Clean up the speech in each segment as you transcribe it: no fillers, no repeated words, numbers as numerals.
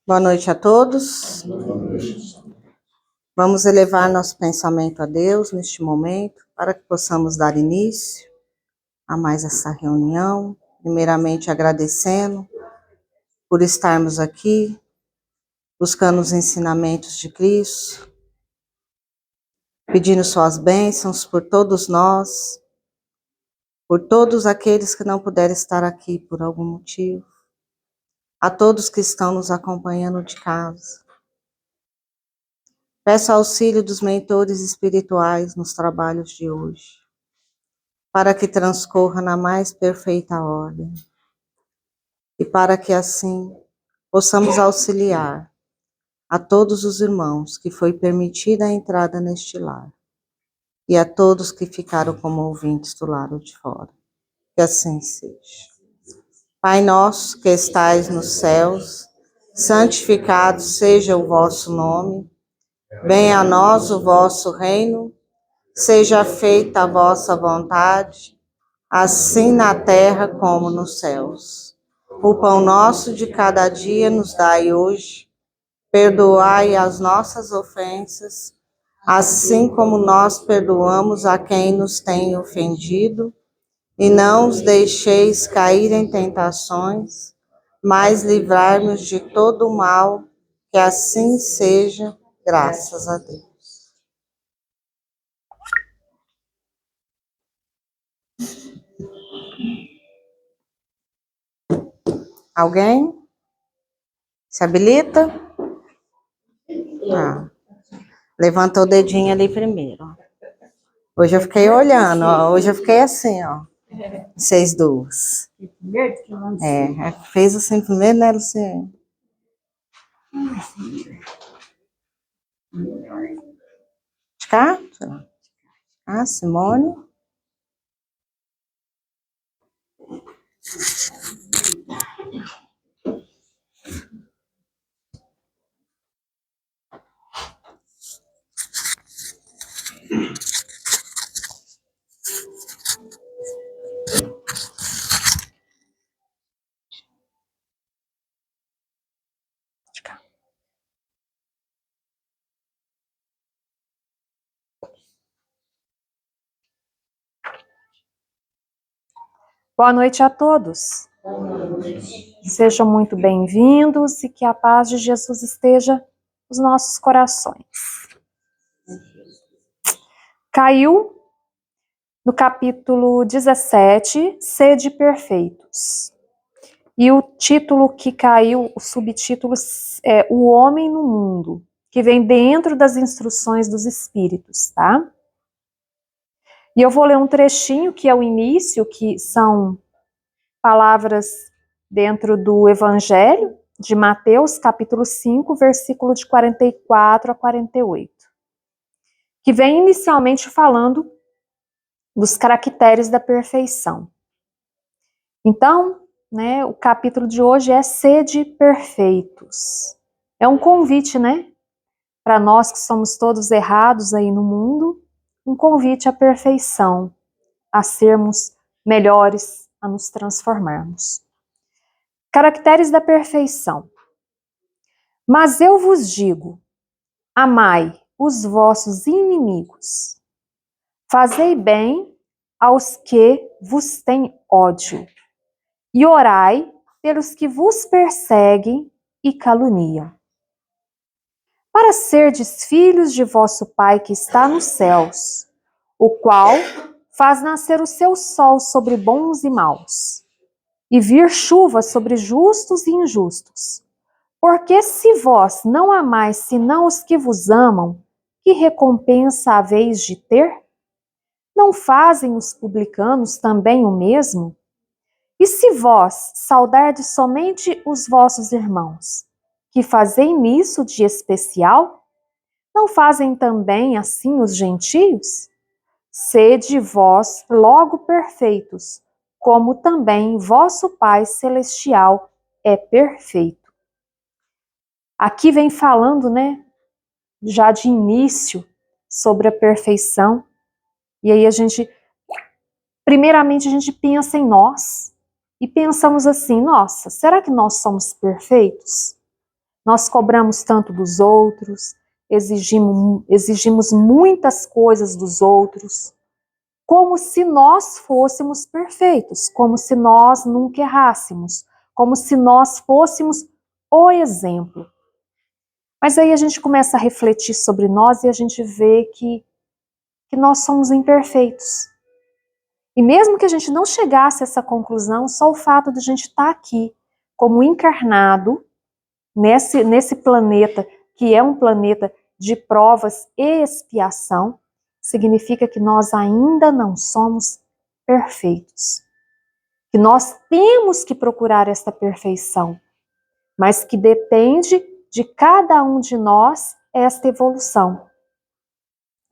Boa noite a todos. Vamos elevar nosso pensamento a Deus neste momento, para que possamos dar início a mais essa reunião. Primeiramente agradecendo por estarmos aqui, buscando os ensinamentos de Cristo, pedindo suas bênçãos por todos nós, por todos aqueles que não puderam estar aqui por algum motivo, a todos que estão nos acompanhando de casa. Peço auxílio dos mentores espirituais nos trabalhos de hoje, para que transcorra na mais perfeita ordem, e para que assim possamos auxiliar a todos os irmãos que foi permitida a entrada neste lar, e a todos que ficaram como ouvintes do lado de fora. Que assim seja. Pai nosso que estais nos céus, santificado seja o vosso nome, venha a nós o vosso reino, seja feita a vossa vontade, assim na terra como nos céus. O pão nosso de cada dia nos dai hoje, perdoai as nossas ofensas, assim como nós perdoamos a quem nos tem ofendido, e não os deixeis cair em tentações, mas livrai-nos de todo o mal, que assim seja, graças a Deus. Alguém? Se habilita? Ah, levantou o dedinho ali primeiro. Hoje eu fiquei olhando, ó. Hoje eu fiquei assim, ó. Vocês duas. Fez assim primeiro, né, Luciane? De cá? Ah, Simone. De cá. Boa noite a todos. Sejam muito bem-vindos e que a paz de Jesus esteja nos nossos corações. Caiu no capítulo 17, Sede Perfeitos. E o título que caiu, o subtítulo é O Homem no Mundo, que vem dentro das instruções dos Espíritos, tá? E eu vou ler um trechinho que é o início, que são palavras dentro do Evangelho de Mateus, capítulo 5, versículo de 44 a 48, que vem inicialmente falando dos caracteres da perfeição. Então, né, o capítulo de hoje é Sede Perfeitos. É um convite, né, para nós que somos todos errados aí no mundo, um convite à perfeição, a sermos melhores, a nos transformarmos. Caracteres da perfeição. Mas eu vos digo, amai os vossos inimigos, fazei bem aos que vos têm ódio, e orai pelos que vos perseguem e caluniam. Para serdes filhos de vosso Pai que está nos céus, o qual faz nascer o seu sol sobre bons e maus, e vir chuva sobre justos e injustos. Porque se vós não amais senão os que vos amam, que recompensa haveis de ter? Não fazem os publicanos também o mesmo? E se vós saudardes somente os vossos irmãos, que fazem nisso de especial? Não fazem também assim os gentios? Sede vós logo perfeitos, como também vosso Pai Celestial é perfeito. Aqui vem falando, né, já de início, sobre a perfeição. E aí primeiramente a gente pensa em nós, e pensamos assim, nossa, será que nós somos perfeitos? Nós cobramos tanto dos outros, exigimos muitas coisas dos outros, como se nós fôssemos perfeitos, como se nós nunca errássemos, como se nós fôssemos o exemplo. Mas aí a gente começa a refletir sobre nós e a gente vê que nós somos imperfeitos. E mesmo que a gente não chegasse a essa conclusão, só o fato de a gente estar aqui como encarnado nesse planeta, que é um planeta de provas e expiação, significa que nós ainda não somos perfeitos. Que nós temos que procurar esta perfeição, mas que depende de cada um de nós esta evolução.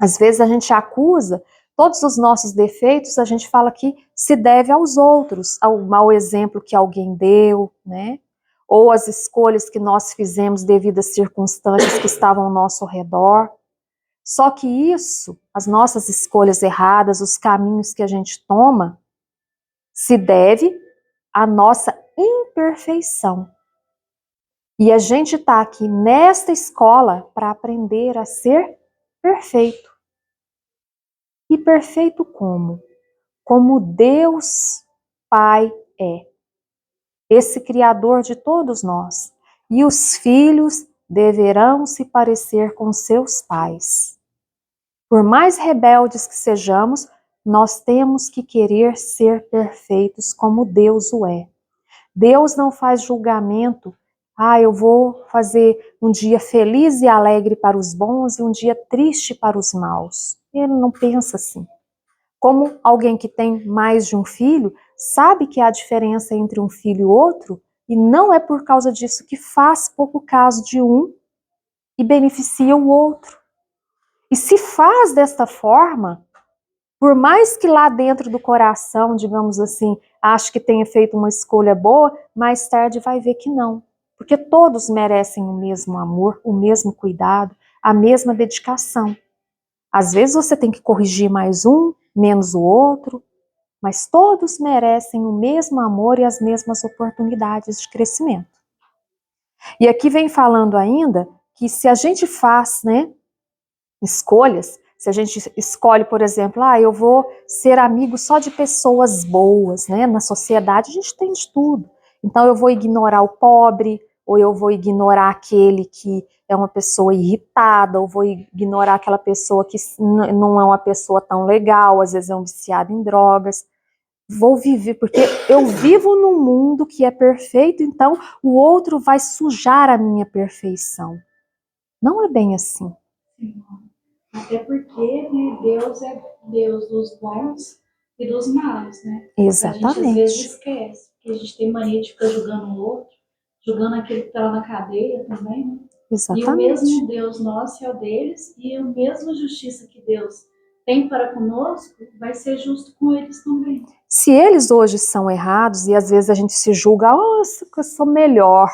Às vezes a gente acusa todos os nossos defeitos, a gente fala que se deve aos outros, ao mau exemplo que alguém deu, né? Ou as escolhas que nós fizemos devido às circunstâncias que estavam ao nosso redor. Só que isso, as nossas escolhas erradas, os caminhos que a gente toma, se deve à nossa imperfeição. E a gente está aqui nesta escola para aprender a ser perfeito. E perfeito como? Como Deus Pai é. Esse Criador de todos nós. E os filhos deverão se parecer com seus pais. Por mais rebeldes que sejamos, nós temos que querer ser perfeitos como Deus o é. Deus não faz julgamento. Eu vou fazer um dia feliz e alegre para os bons e um dia triste para os maus. Ele não pensa assim. Como alguém que tem mais de um filho, sabe que há diferença entre um filho e outro, e não é por causa disso que faz pouco caso de um e beneficia o outro. E se faz desta forma, por mais que lá dentro do coração, digamos assim, ache que tenha feito uma escolha boa, mais tarde vai ver que não. Porque todos merecem o mesmo amor, o mesmo cuidado, a mesma dedicação. Às vezes você tem que corrigir mais um, menos o outro, mas todos merecem o mesmo amor e as mesmas oportunidades de crescimento. E aqui vem falando ainda que se a gente faz, escolhas, se a gente escolhe, por exemplo, eu vou ser amigo só de pessoas boas, na sociedade a gente tem de tudo. Então eu vou ignorar o pobre, ou eu vou ignorar aquele que é uma pessoa irritada, ou vou ignorar aquela pessoa que não é uma pessoa tão legal, às vezes é um viciado em drogas. Vou viver, porque eu vivo num mundo que é perfeito, então o outro vai sujar a minha perfeição. Não é bem assim. Até porque, Deus é Deus dos bons e dos maus, né? Exatamente. A gente às vezes esquece, porque a gente tem mania de ficar julgando o outro, julgando aquele que está lá na cadeia também, né? Exatamente. E o mesmo Deus nosso é o deles, e a mesma justiça que Deus tem para conosco vai ser justo com eles também. Se eles hoje são errados, e às vezes a gente se julga, eu sou melhor,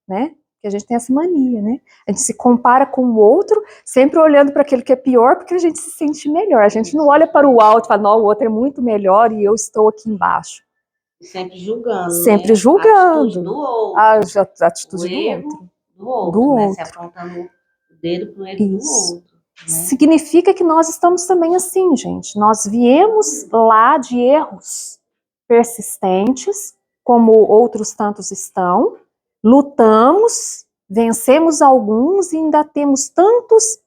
né? Porque a gente tem essa mania, né? A gente se compara com o outro, sempre olhando para aquele que é pior, porque a gente se sente melhor. A gente não olha para o alto e fala, não, o outro é muito melhor e eu estou aqui embaixo. Sempre julgando. Sempre julgando. A atitude do outro. A atitude do outro. Do outro, né? Se apontando o dedo pro erro do outro. Né? Significa que nós estamos também assim, gente. Nós viemos lá de erros persistentes, como outros tantos estão, lutamos, vencemos alguns e ainda temos tantos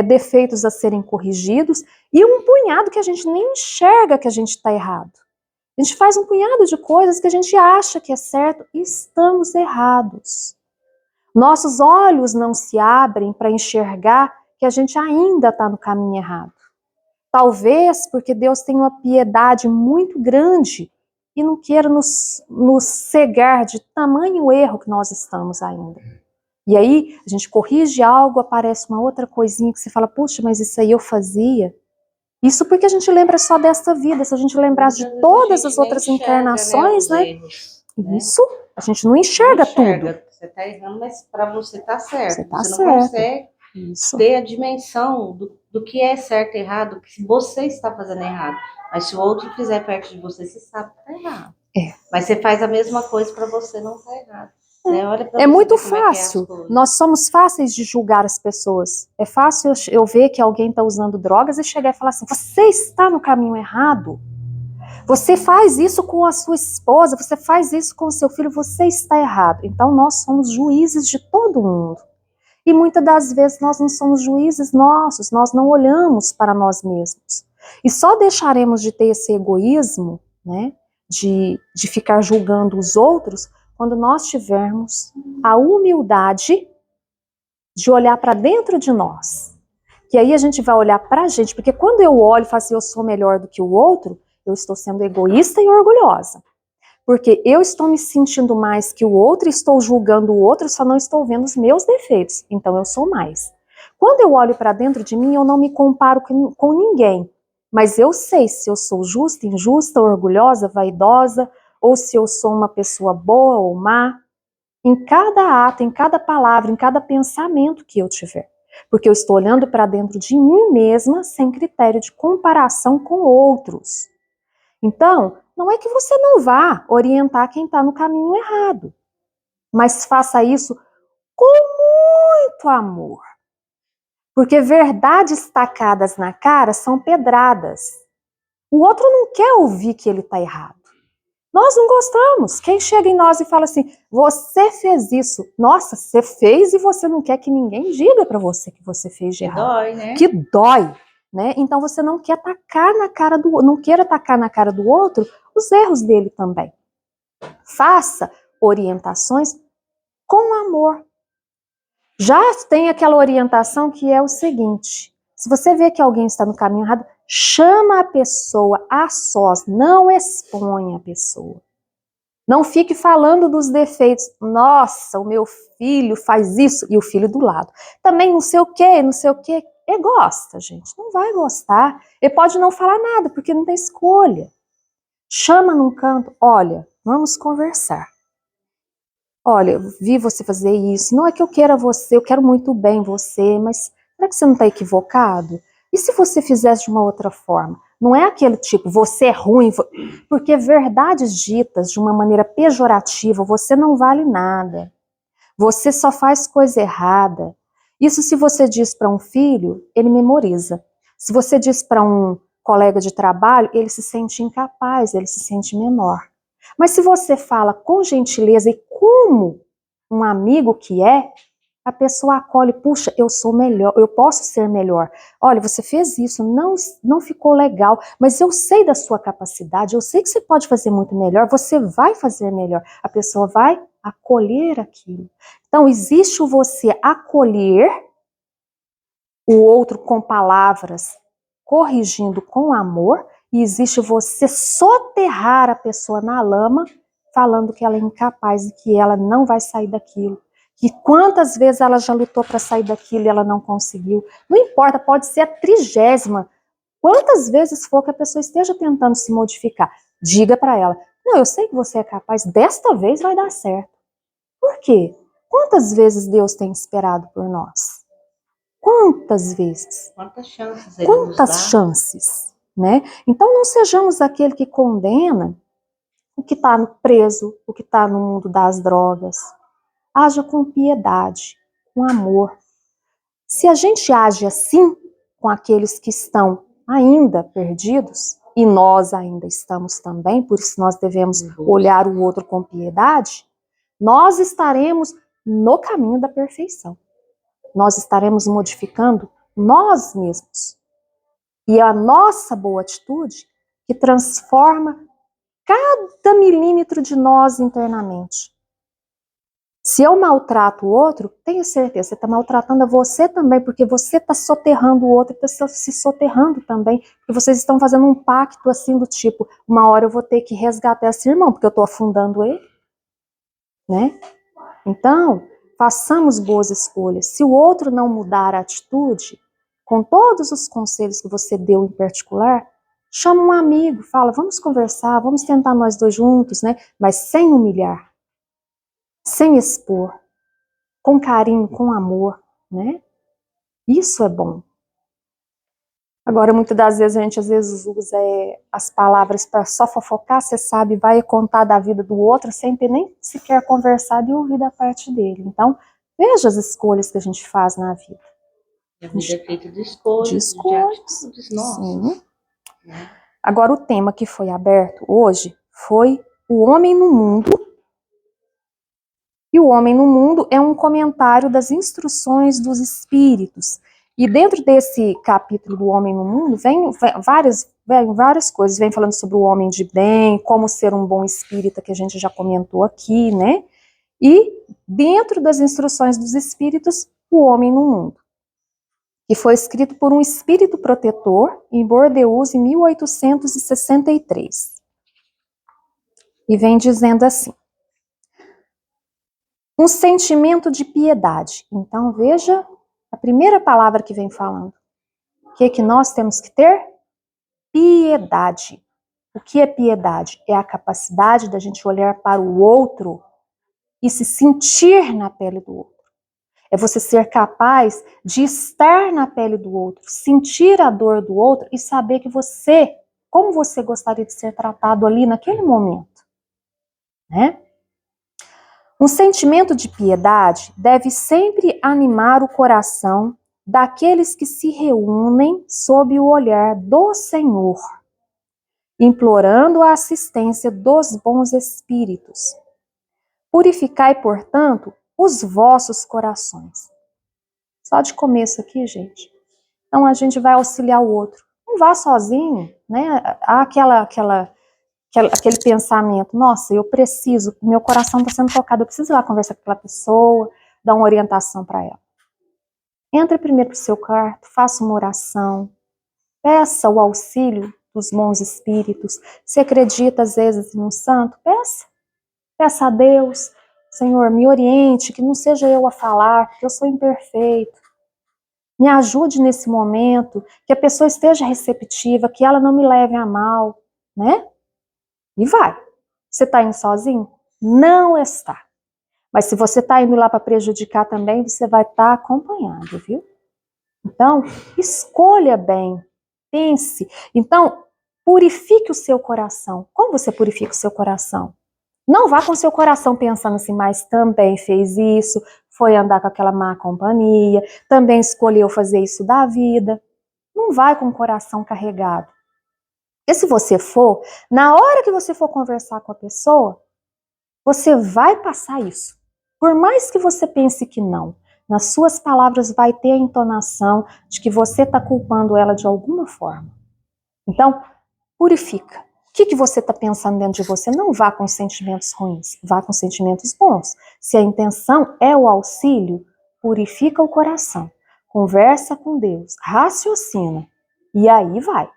defeitos a serem corrigidos e um punhado que a gente nem enxerga que a gente está errado. A gente faz um punhado de coisas que a gente acha que é certo e estamos errados. Nossos olhos não se abrem para enxergar que a gente ainda está no caminho errado. Talvez porque Deus tem uma piedade muito grande e não queira nos cegar de tamanho erro que nós estamos ainda. E aí a gente corrige algo, aparece uma outra coisinha que você fala, puxa, mas isso aí eu fazia. Isso porque a gente lembra só desta vida, se a gente lembrasse de todas as outras encarnações, erros, Isso, a gente não enxerga tudo. Você está errando, mas para você está certo. Você não consegue ter a dimensão do que é certo e errado, que você está fazendo errado. Mas se o outro fizer perto de você, você sabe que está errado. Mas você faz a mesma coisa para você não estar errado. Você olha pra É você muito ver como é que é as fácil. coisas. Nós somos fáceis de julgar as pessoas. É fácil eu ver que alguém está usando drogas e chegar e falar assim: você está no caminho errado. Você faz isso com a sua esposa, você faz isso com o seu filho, você está errado. Então nós somos juízes de todo mundo. E muitas das vezes nós não somos juízes nossos, nós não olhamos para nós mesmos. E só deixaremos de ter esse egoísmo, né, de ficar julgando os outros, quando nós tivermos a humildade de olhar para dentro de nós. Que aí a gente vai olhar para a gente, porque quando eu olho e falo assim, eu sou melhor do que o outro, eu estou sendo egoísta e orgulhosa. Porque eu estou me sentindo mais que o outro, estou julgando o outro, só não estou vendo os meus defeitos. Então eu sou mais. Quando eu olho para dentro de mim, eu não me comparo com ninguém. Mas eu sei se eu sou justa, injusta, orgulhosa, vaidosa, ou se eu sou uma pessoa boa ou má. Em cada ato, em cada palavra, em cada pensamento que eu tiver. Porque eu estou olhando para dentro de mim mesma sem critério de comparação com outros. Então, não é que você não vá orientar quem está no caminho errado, mas faça isso com muito amor. Porque verdades tacadas na cara são pedradas. O outro não quer ouvir que ele está errado. Nós não gostamos. Quem chega em nós e fala assim, você fez isso. Nossa, você fez e você não quer que ninguém diga para você que você fez de Que errado. dói, né? Que dói, né? Então você não quer tacar na cara do, não queira tacar na cara do outro os erros dele também. Faça orientações com amor. Já tem aquela orientação que é o seguinte: se você vê que alguém está no caminho errado, chama a pessoa a sós, não exponha a pessoa. Não fique falando dos defeitos. Nossa, o meu filho faz isso e o filho do lado. Também não sei o quê, não sei o quê. Ele gosta, gente. Não vai gostar. Ele pode não falar nada, porque não tem escolha. Chama num canto. Olha, vamos conversar. Olha, eu vi você fazer isso. Não é que eu queira você, eu quero muito bem você, mas será que você não está equivocado? E se você fizesse de uma outra forma? Não é aquele tipo, você é ruim, porque verdades ditas de uma maneira pejorativa, você não vale nada. Você só faz coisa errada. Isso se você diz para um filho, ele memoriza. Se você diz para um colega de trabalho, ele se sente incapaz, ele se sente menor. Mas se você fala com gentileza e como um amigo que é, a pessoa acolhe, puxa, eu sou melhor, eu posso ser melhor. Olha, você fez isso, não ficou legal, mas eu sei da sua capacidade, eu sei que você pode fazer muito melhor, você vai fazer melhor. A pessoa vai acolher aquilo. Então, existe o você acolher o outro com palavras, corrigindo com amor, e existe você soterrar a pessoa na lama, falando que ela é incapaz e que ela não vai sair daquilo. Que quantas vezes ela já lutou para sair daquilo e ela não conseguiu. Não importa, pode ser a 30ª. Quantas vezes for que a pessoa esteja tentando se modificar, diga para ela, não, eu sei que você é capaz, desta vez vai dar certo. Por quê? Quantas vezes Deus tem esperado por nós? Quantas vezes? Quantas chances ele nos dá? Quantas chances, né? Então não sejamos aquele que condena o que está preso, o que está no mundo das drogas. Haja com piedade, com amor. Se a gente age assim com aqueles que estão ainda perdidos, e nós ainda estamos também, por isso nós devemos olhar o outro com piedade, nós estaremos no caminho da perfeição. Nós estaremos modificando nós mesmos. E é a nossa boa atitude que transforma cada milímetro de nós internamente. Se eu maltrato o outro, tenha certeza, você está maltratando a você também, porque você está soterrando o outro e está se soterrando também, porque vocês estão fazendo um pacto assim do tipo, uma hora eu vou ter que resgatar esse irmão, porque eu estou afundando ele, né? Então, façamos boas escolhas. Se o outro não mudar a atitude, com todos os conselhos que você deu em particular, chama um amigo, fala, vamos conversar, vamos tentar nós dois juntos, né? Mas sem humilhar, sem expor, com carinho, com amor, né? Isso é bom. Agora, muitas das vezes, a gente às vezes usa as palavras para só fofocar, você sabe, vai contar da vida do outro sem ter nem sequer conversado e ouvido a parte dele. Então, veja as escolhas que a gente faz na vida. A vida é feita de escolhas, de atitudes nossas. Sim. Agora, o tema que foi aberto hoje foi o homem no mundo. E o homem no mundo é um comentário das instruções dos espíritos. E dentro desse capítulo do homem no mundo, vem várias coisas. Vem falando sobre o homem de bem, como ser um bom espírita, que a gente já comentou aqui, né? E dentro das instruções dos espíritos, o homem no mundo, que foi escrito por um espírito protetor em Bordeaux em 1863. E vem dizendo assim: um sentimento de piedade. Então, veja a primeira palavra que vem falando. O que nós temos que ter? Piedade. O que é piedade? É a capacidade da gente olhar para o outro e se sentir na pele do outro. É você ser capaz de estar na pele do outro, sentir a dor do outro e saber que você, como você gostaria de ser tratado ali naquele momento, né? Um sentimento de piedade deve sempre animar o coração daqueles que se reúnem sob o olhar do Senhor, implorando a assistência dos bons espíritos. Purificai, portanto, os vossos corações. Só de começo aqui, gente. Então a gente vai auxiliar o outro. Não vá sozinho, né? Há aquele pensamento, nossa, eu preciso, meu coração está sendo tocado, eu preciso ir lá conversar com aquela pessoa, dar uma orientação para ela. Entre primeiro para o seu quarto, faça uma oração, peça o auxílio dos bons espíritos. Se acredita às vezes em um santo, peça a Deus, Senhor, me oriente, que não seja eu a falar, porque eu sou imperfeito. Me ajude nesse momento, que a pessoa esteja receptiva, que ela não me leve a mal, né? E vai. Você está indo sozinho? Não está. Mas se você está indo lá para prejudicar também, você vai estar acompanhado, viu? Então, escolha bem, pense. Então, purifique o seu coração. Como você purifica o seu coração? Não vá com o seu coração pensando assim, mas também fez isso, foi andar com aquela má companhia, também escolheu fazer isso da vida. Não vai com o coração carregado. Porque se você for, na hora que você for conversar com a pessoa, você vai passar isso. Por mais que você pense que não, nas suas palavras vai ter a entonação de que você está culpando ela de alguma forma. Então, purifica. O que você está pensando dentro de você? Não vá com sentimentos ruins, vá com sentimentos bons. Se a intenção é o auxílio, purifica o coração. Conversa com Deus, raciocina. E aí vai.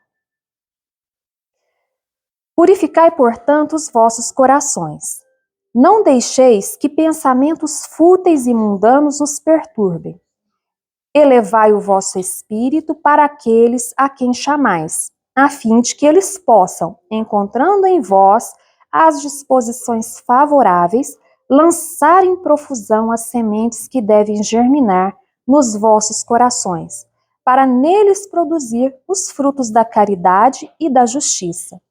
Purificai, portanto, os vossos corações. Não deixeis que pensamentos fúteis e mundanos os perturbem. Elevai o vosso espírito para aqueles a quem chamais, a fim de que eles possam, encontrando em vós as disposições favoráveis, lançar em profusão as sementes que devem germinar nos vossos corações, para neles produzir os frutos da caridade e da justiça.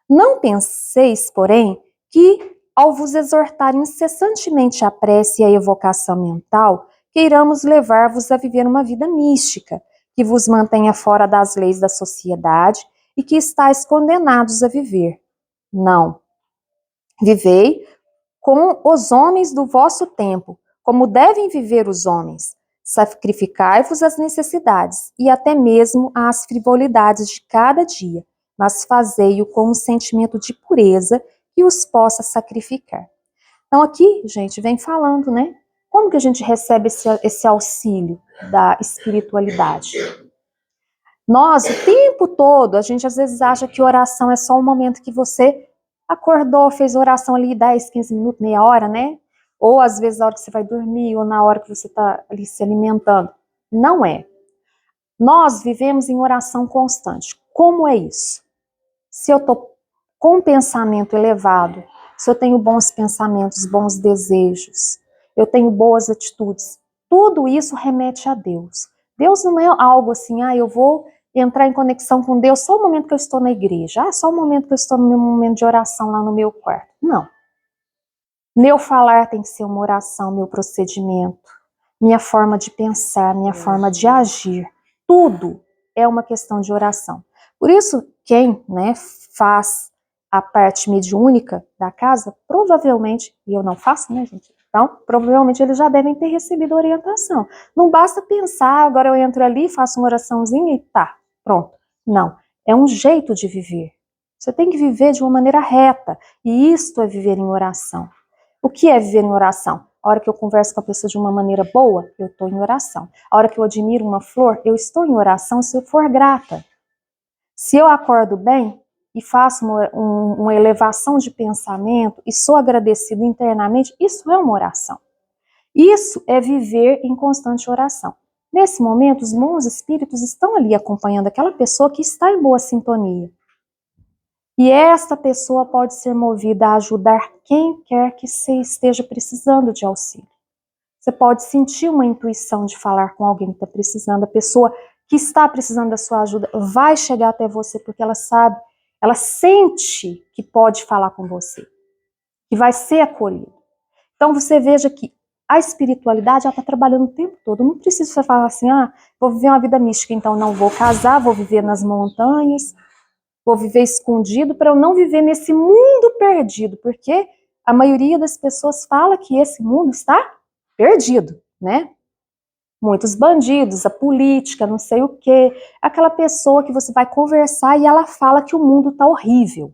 Não penseis, porém, que, ao vos exortar incessantemente a prece e a evocação mental, queiramos levar-vos a viver uma vida mística, que vos mantenha fora das leis da sociedade e que estáis condenados a viver. Não. Vivei com os homens do vosso tempo, como devem viver os homens. Sacrificai-vos às necessidades e até mesmo às frivolidades de cada dia, mas fazei-o com um sentimento de pureza que os possa sacrificar. Então aqui, gente, vem falando, né? Como que a gente recebe esse auxílio da espiritualidade? Nós, o tempo todo, a gente às vezes acha que oração é só um momento que você acordou, fez oração ali 10, 15 minutos, meia hora, né? Ou às vezes na hora que você vai dormir, ou na hora que você está ali se alimentando. Não é. Nós vivemos em oração constante. Como é isso? Se eu estou com um pensamento elevado, se eu tenho bons pensamentos, bons desejos, eu tenho boas atitudes, tudo isso remete a Deus. Deus não é algo assim, eu vou entrar em conexão com Deus só o momento que eu estou na igreja. Só o momento que eu estou no meu momento de oração lá no meu quarto. Não. Meu falar tem que ser uma oração, meu procedimento, minha forma de pensar, minha forma de agir. Tudo é uma questão de oração. Por isso, quem, né, faz a parte mediúnica da casa, provavelmente, e eu não faço, né, gente? Então, provavelmente eles já devem ter recebido orientação. Não basta pensar, agora eu entro ali, faço uma oraçãozinha e tá, pronto. Não, é um jeito de viver. Você tem que viver de uma maneira reta, e isto é viver em oração. O que é viver em oração? A hora que eu converso com a pessoa de uma maneira boa, eu estou em oração. A hora que eu admiro uma flor, eu estou em oração se eu for grata. Se eu acordo bem e faço uma elevação de pensamento e sou agradecido internamente, isso é uma oração. Isso é viver em constante oração. Nesse momento, os bons espíritos estão ali acompanhando aquela pessoa que está em boa sintonia. E esta pessoa pode ser movida a ajudar quem quer que você esteja precisando de auxílio. Você pode sentir uma intuição de falar com alguém que está precisando. A pessoa que está precisando da sua ajuda vai chegar até você porque ela sabe, ela sente que pode falar com você, que vai ser acolhido. Então você veja que a espiritualidade está trabalhando o tempo todo. Não precisa você falar assim, vou viver uma vida mística, então não vou casar, vou viver nas montanhas, vou viver escondido para eu não viver nesse mundo perdido, porque a maioria das pessoas fala que esse mundo está perdido, né? Muitos bandidos, a política, não sei o quê. Aquela pessoa que você vai conversar e ela fala que o mundo está horrível,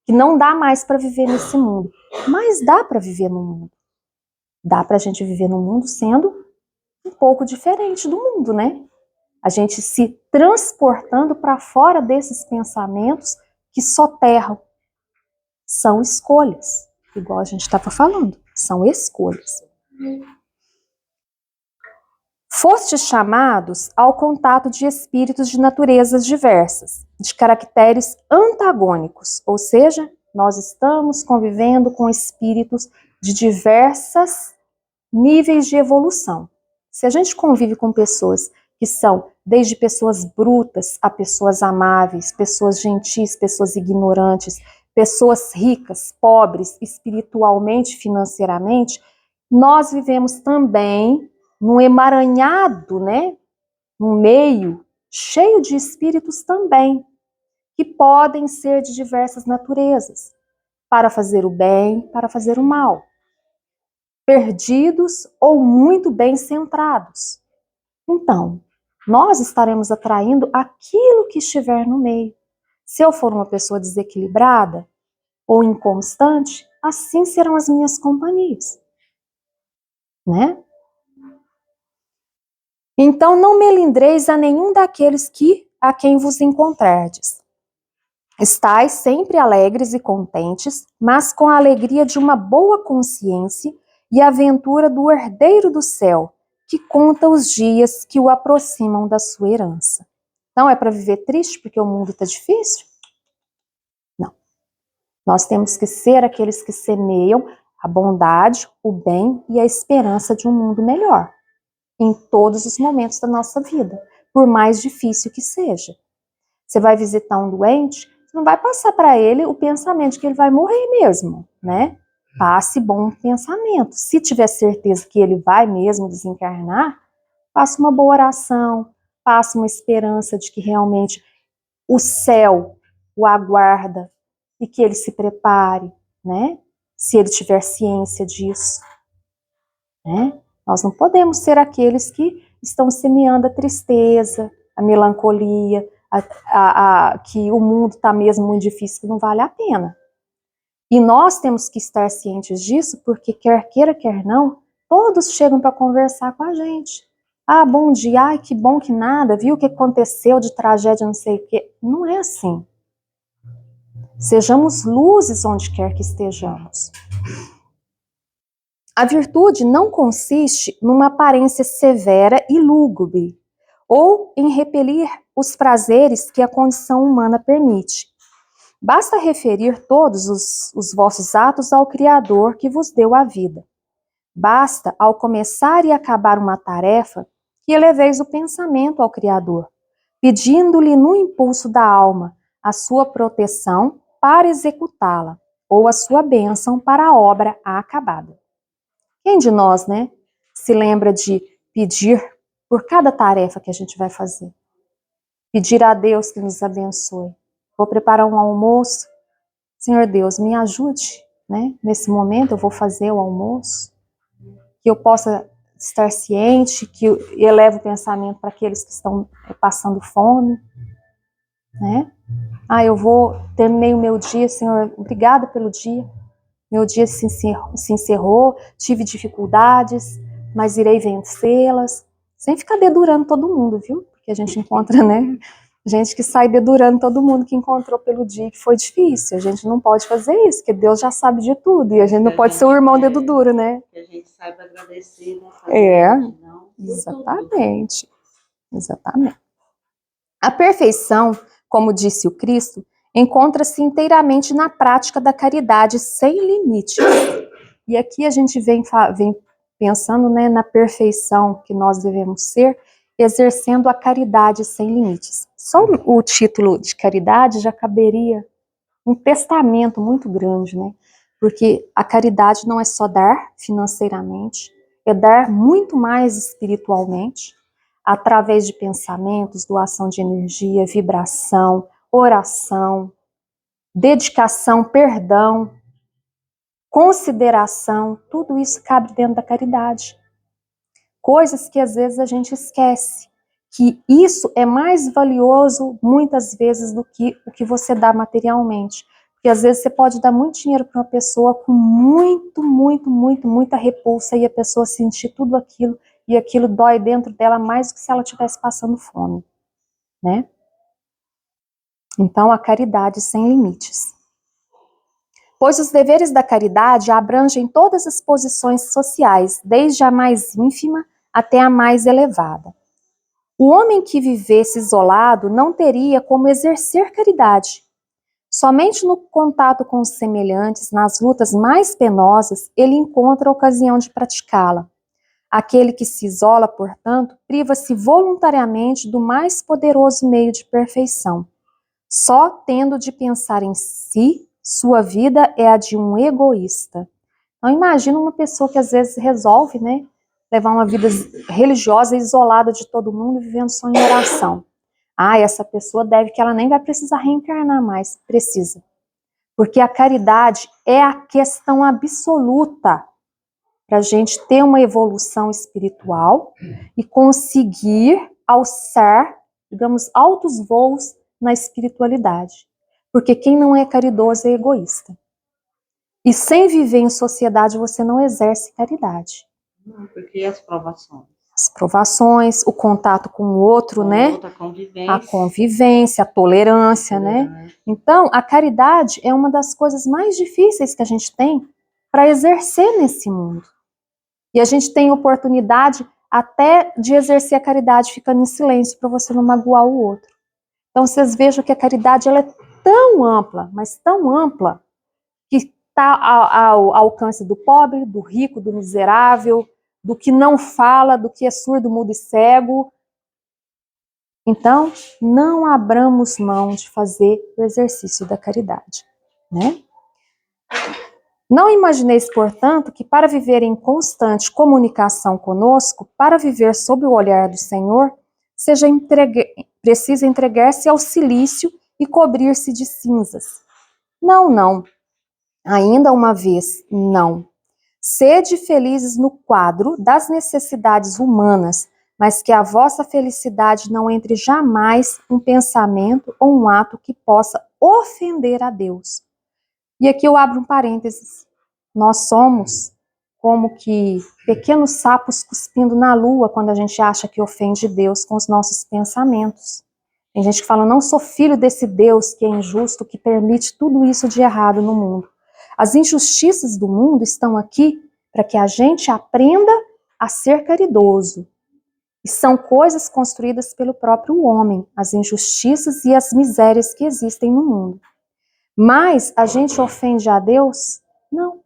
que não dá mais para viver nesse mundo. Mas dá para viver no mundo. Dá para a gente viver no mundo sendo um pouco diferente do mundo, né? A gente se transportando para fora desses pensamentos que soterram. São escolhas, igual a gente estava falando, são escolhas. Fostes chamados ao contato de espíritos de naturezas diversas, de caracteres antagônicos, ou seja, nós estamos convivendo com espíritos de diversos níveis de evolução. Se a gente convive com pessoas que são desde pessoas brutas a pessoas amáveis, pessoas gentis, pessoas ignorantes, pessoas ricas, pobres, espiritualmente, financeiramente, nós vivemos também num emaranhado, né? Num meio cheio de espíritos também, que podem ser de diversas naturezas, para fazer o bem, para fazer o mal. Perdidos ou muito bem centrados. Então, nós estaremos atraindo aquilo que estiver no meio. Se eu for uma pessoa desequilibrada ou inconstante, assim serão as minhas companhias, né? Então, não melindreis a nenhum daqueles a quem vos encontrardes. Estais sempre alegres e contentes, mas com a alegria de uma boa consciência e a aventura do herdeiro do céu, que conta os dias que o aproximam da sua herança. Não é para viver triste porque o mundo está difícil? Não. Nós temos que ser aqueles que semeiam a bondade, o bem e a esperança de um mundo melhor, em todos os momentos da nossa vida, por mais difícil que seja. Você vai visitar um doente, você não vai passar para ele o pensamento de que ele vai morrer mesmo, né? Passe bom pensamento. Se tiver certeza que ele vai mesmo desencarnar, faça uma boa oração, faça uma esperança de que realmente o céu o aguarda e que ele se prepare, né? Se ele tiver ciência disso, né? Nós não podemos ser aqueles que estão semeando a tristeza, a melancolia, que o mundo está mesmo muito difícil, que não vale a pena. E nós temos que estar cientes disso, porque quer queira, quer não, todos chegam para conversar com a gente. Bom dia, ai, que bom que nada, viu o que aconteceu de tragédia, não sei o quê. Não é assim. Sejamos luzes onde quer que estejamos. A virtude não consiste numa aparência severa e lúgubre, ou em repelir os prazeres que a condição humana permite. Basta referir todos os vossos atos ao Criador que vos deu a vida. Basta, ao começar e acabar uma tarefa, que eleveis o pensamento ao Criador, pedindo-lhe no impulso da alma a sua proteção para executá-la, ou a sua bênção para a obra acabada. Quem de nós, né, se lembra de pedir por cada tarefa que a gente vai fazer? Pedir a Deus que nos abençoe. Vou preparar um almoço. Senhor Deus, me ajude, né? Nesse momento eu vou fazer o almoço. Que eu possa estar ciente, que eu elevo o pensamento para aqueles que estão passando fome, né? Eu terminei o meu dia, Senhor, obrigada pelo dia. Meu dia se encerrou, tive dificuldades, mas irei vencê-las. Sem ficar dedurando todo mundo, viu? Porque a gente encontra, né? Gente que sai dedurando todo mundo que encontrou pelo dia que foi difícil. A gente não pode fazer isso, porque Deus já sabe de tudo. E a gente não pode ser o irmão dedo duro, né? Que a gente saiba agradecer, né? Exatamente. Exatamente. A perfeição, como disse o Cristo, encontra-se inteiramente na prática da caridade sem limites. E aqui a gente vem pensando, né, na perfeição que nós devemos ser, exercendo a caridade sem limites. Só o título de caridade já caberia um testamento muito grande, né? Porque a caridade não é só dar financeiramente, é dar muito mais espiritualmente, através de pensamentos, doação de energia, vibração, oração, dedicação, perdão, consideração, tudo isso cabe dentro da caridade. Coisas que às vezes a gente esquece, que isso é mais valioso muitas vezes do que o que você dá materialmente. Porque às vezes você pode dar muito dinheiro para uma pessoa com muita repulsa e a pessoa sentir tudo aquilo e aquilo dói dentro dela mais do que se ela estivesse passando fome, né? Então a caridade sem limites. Pois os deveres da caridade abrangem todas as posições sociais, desde a mais ínfima até a mais elevada. O homem que vivesse isolado não teria como exercer caridade. Somente no contato com os semelhantes, nas lutas mais penosas, ele encontra a ocasião de praticá-la. Aquele que se isola, portanto, priva-se voluntariamente do mais poderoso meio de perfeição. Só tendo de pensar em si, sua vida é a de um egoísta. Então imagina uma pessoa que às vezes resolve, né, levar uma vida religiosa isolada de todo mundo, vivendo só em oração. Essa pessoa deve que ela nem vai precisar reencarnar mais. Precisa. Porque a caridade é a questão absoluta para a gente ter uma evolução espiritual e conseguir alçar, digamos, altos voos na espiritualidade. Porque quem não é caridoso é egoísta. E sem viver em sociedade você não exerce caridade. Porque as provações? As provações, o contato com o outro, né? A convivência, a tolerância, né? Então, a caridade é uma das coisas mais difíceis que a gente tem para exercer nesse mundo. E a gente tem oportunidade até de exercer a caridade ficando em silêncio para você não magoar o outro. Então, vocês vejam que a caridade ela é tão ampla, mas tão ampla, que está ao alcance do pobre, do rico, do miserável, do que não fala, do que é surdo, mudo e cego. Então, não abramos mão de fazer o exercício da caridade, né? Não imagineis, portanto, que para viver em constante comunicação conosco, para viver sob o olhar do Senhor, precisa entregar-se ao cilício e cobrir-se de cinzas. Não. Ainda uma vez, não. Sede felizes no quadro das necessidades humanas, mas que a vossa felicidade não entre jamais um pensamento ou um ato que possa ofender a Deus. E aqui eu abro um parênteses. Nós somos como que pequenos sapos cuspindo na lua quando a gente acha que ofende Deus com os nossos pensamentos. Tem gente que fala, não sou filho desse Deus que é injusto, que permite tudo isso de errado no mundo. As injustiças do mundo estão aqui para que a gente aprenda a ser caridoso. E são coisas construídas pelo próprio homem, as injustiças e as misérias que existem no mundo. Mas a gente ofende a Deus? Não.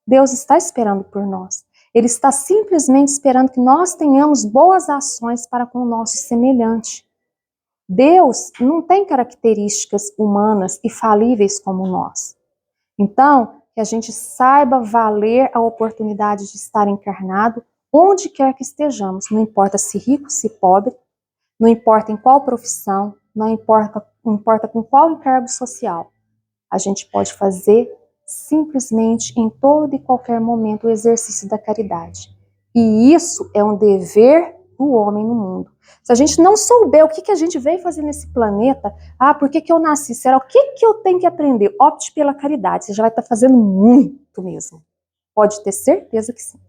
Deus está esperando por nós. Ele está simplesmente esperando que nós tenhamos boas ações para com o nosso semelhante. Deus não tem características humanas e falíveis como nós. Então, que a gente saiba valer a oportunidade de estar encarnado onde quer que estejamos, não importa se rico, se pobre, não importa em qual profissão, não importa com qual encargo social. A gente pode fazer simplesmente em todo e qualquer momento o exercício da caridade. E isso é um dever do homem no mundo. Se a gente não souber o que a gente veio fazer nesse planeta, por que eu nasci? Será o que eu tenho que aprender? Opte pela caridade, você já vai estar fazendo muito mesmo. Pode ter certeza que sim.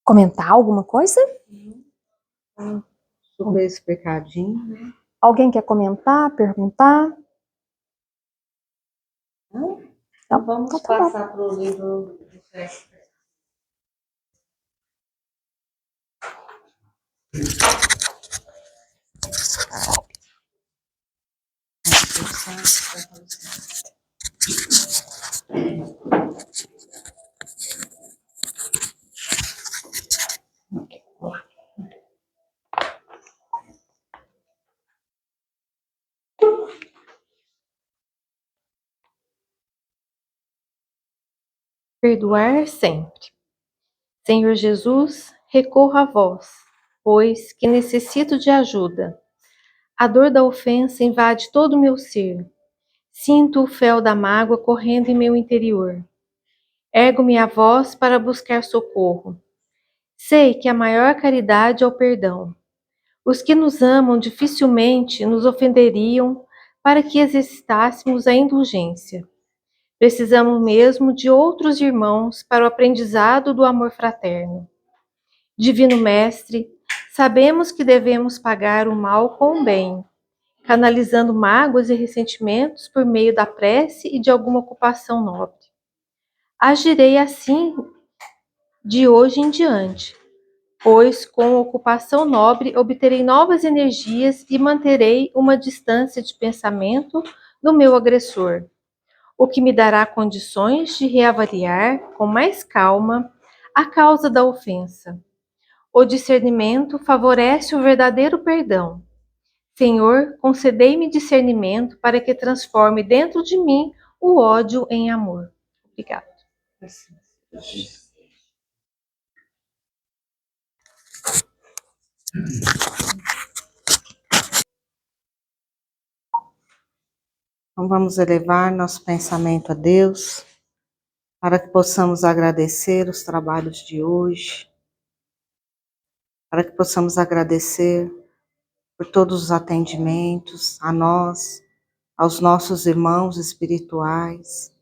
Comentar alguma coisa? Super explicadinho, né? Alguém quer comentar, perguntar? Então vamos passar para o livro de festa. Perdoar sempre. Senhor Jesus, recorro a vós, pois que necessito de ajuda. A dor da ofensa invade todo o meu ser. Sinto o fel da mágoa correndo em meu interior. Ergo-me a vós para buscar socorro. Sei que a maior caridade é o perdão. Os que nos amam dificilmente nos ofenderiam para que exercitássemos a indulgência. Precisamos mesmo de outros irmãos para o aprendizado do amor fraterno. Divino Mestre, sabemos que devemos pagar o mal com o bem, canalizando mágoas e ressentimentos por meio da prece e de alguma ocupação nobre. Agirei assim de hoje em diante, pois com ocupação nobre obterei novas energias e manterei uma distância de pensamento do meu agressor, o que me dará condições de reavaliar com mais calma a causa da ofensa. O discernimento favorece o verdadeiro perdão. Senhor, concedei-me discernimento para que transforme dentro de mim o ódio em amor. Obrigada. Então vamos elevar nosso pensamento a Deus, para que possamos agradecer os trabalhos de hoje, para que possamos agradecer por todos os atendimentos a nós, aos nossos irmãos espirituais,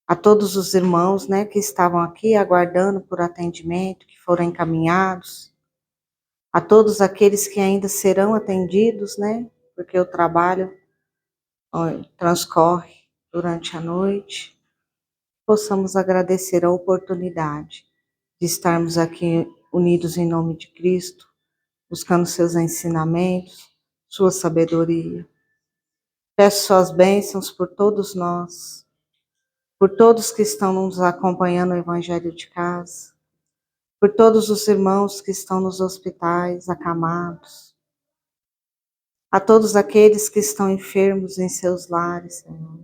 a todos os irmãos, né, que estavam aqui aguardando por atendimento, que foram encaminhados, a todos aqueles que ainda serão atendidos, né, porque o trabalho transcorre durante a noite. Possamos agradecer a oportunidade de estarmos aqui unidos em nome de Cristo, buscando seus ensinamentos, sua sabedoria. Peço suas bênçãos por todos nós, por todos que estão nos acompanhando no Evangelho de Casa, por todos os irmãos que estão nos hospitais, acamados, a todos aqueles que estão enfermos em seus lares, Senhor,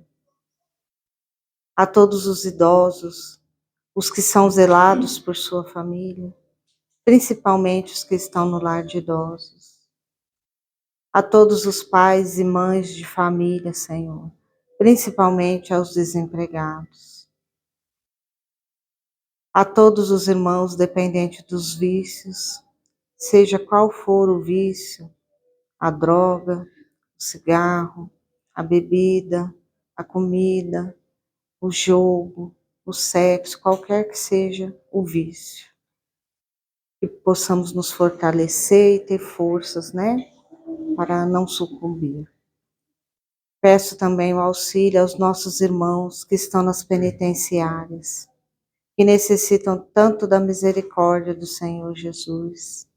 a todos os idosos, os que são zelados por sua família, principalmente os que estão no lar de idosos, a todos os pais e mães de família, Senhor, principalmente aos desempregados, a todos os irmãos dependentes dos vícios, seja qual for o vício, a droga, o cigarro, a bebida, a comida, o jogo, o sexo, qualquer que seja o vício. Que possamos nos fortalecer e ter forças, né, para não sucumbir. Peço também o auxílio aos nossos irmãos que estão nas penitenciárias, que necessitam tanto da misericórdia do Senhor Jesus,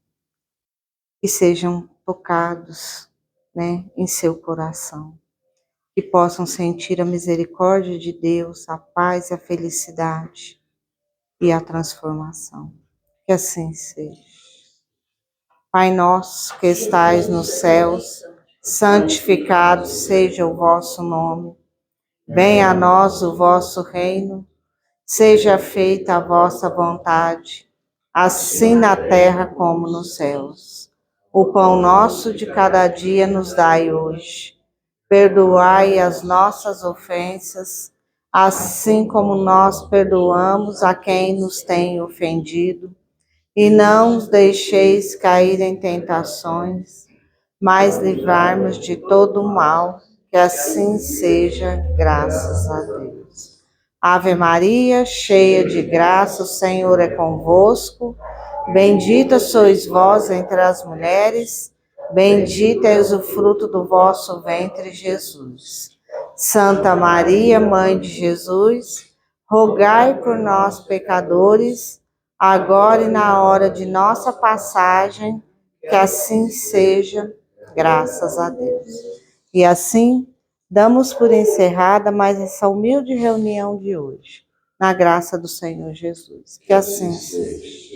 que sejam tocados, né, em seu coração, que possam sentir a misericórdia de Deus, a paz e a felicidade e a transformação. Que assim seja. Pai nosso que estais nos céus, santificado seja o vosso nome. Venha a nós o vosso reino, seja feita a vossa vontade, assim na terra como nos céus. O pão nosso de cada dia nos dai hoje. Perdoai as nossas ofensas, assim como nós perdoamos a quem nos tem ofendido. E não nos deixeis cair em tentações, mas livrai-nos de todo o mal, que assim seja, graças a Deus. Ave Maria, cheia de graça, o Senhor é convosco. Bendita sois vós entre as mulheres, bendito é o fruto do vosso ventre, Jesus. Santa Maria, Mãe de Jesus, rogai por nós, pecadores, agora e na hora de nossa passagem, que assim seja, graças a Deus. E assim, damos por encerrada mais essa humilde reunião de hoje, na graça do Senhor Jesus. Que assim seja.